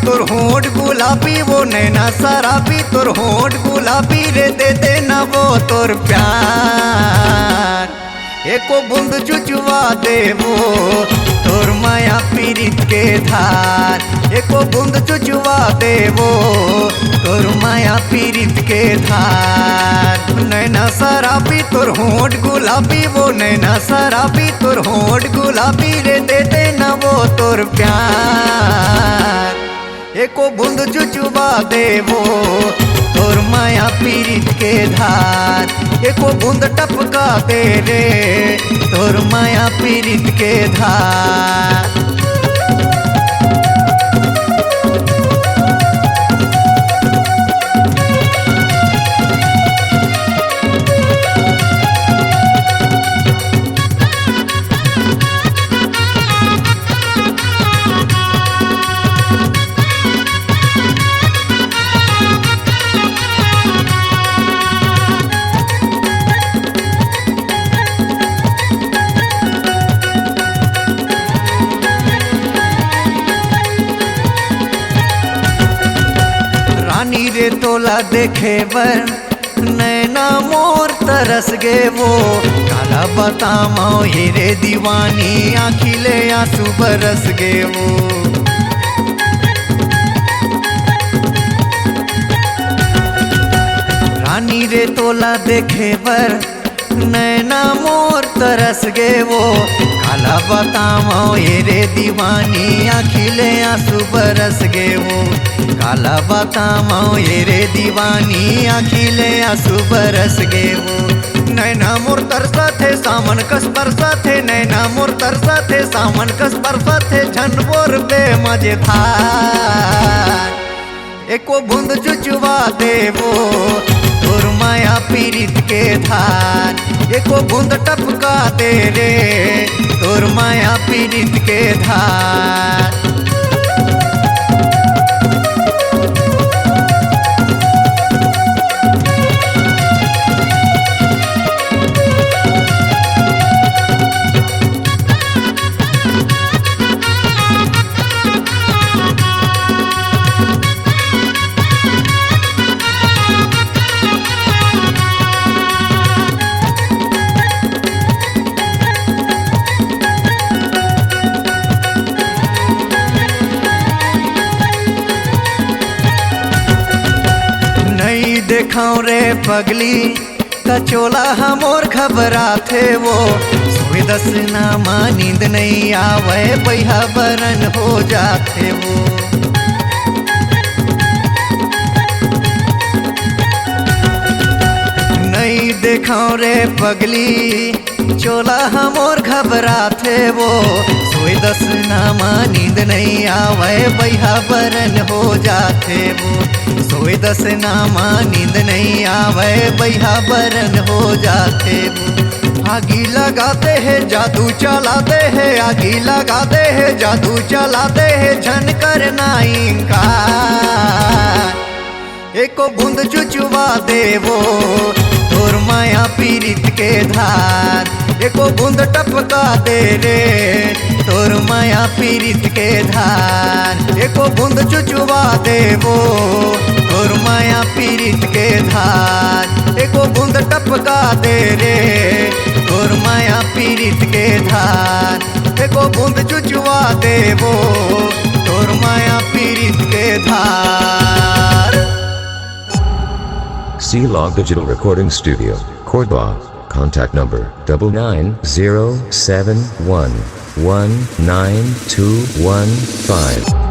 तोर होंठ गुलाबी वो नैना शराबी तोर होंठ गुलाबी रे दे देना वो तोर प्यार एको बूंद चुचवा दे वो तोर माया पीरित के धार एको बूंद चुचवा दे वो तोर माया पीरित के धार नैना शराबी तोर होंठ गुलाबी वो नैना शराबी तोर होंठ गुलाबी रे दे देना वो तोर प्यार एको बूंद चुचवा दे वो तोर माया पीरित के धार एको बूंद टपका दे रे तोर माया पीरित के धार। रानी रे तोला देखे बर नैना मोर तरस गे वो काला बतामाओ हीरे दीवानी आँखिले आंसू बरस गे वो रानी रे तोला देखे बर नैना मोर तरस गे वो काला बतामाओ हीरे दीवानी आँखिले आंसू बरस गे वो काला बतामाओ ये रे दीवानी आँखिले आंसू बरस गे वो नैना मोर तरसा थे सावन कस बरसा थे नैना मोर तरसा थे सावन कस बरसा थे झनबोर बे मजे था एको बूंद चुचवा दे वो तोर माया पीरित के धार एको बूंद टपका दे रे तोर माया पीरित के धार। देखाऊं रे पगली कचोला हमोर घबरा थे वो सोए दस नामा नींद नहीं आवे बैहा बरन हो जाते वो नहीं देखाऊं रे पगली चोला हमोर घबरा थे वो सोए दस नामा नींद नहीं आवे बैहा बरन हो जाते वो सोए दस नामा नींद नहीं आवे बैहा बरन हो जाते वो आगी लगाते हैं जादू चलाते हैं आगी लगाते हैं जादू चलाते हैं झन करना इनकार एको बूंद चुचवा दे वो तोर माया पीरित के धार एको बूंद टपका दे रे तोर माया पीरित के धार एको बूंद चुचवा दे वो तोर माया पीरित के धार एको बूंद टपका दे रे तोर माया पीरित के धार एको बूंद चुचवा दे वो तोर माया पीरित के धार। C-Log Digital Recording Studio, Cordoba. Contact number 99071192115.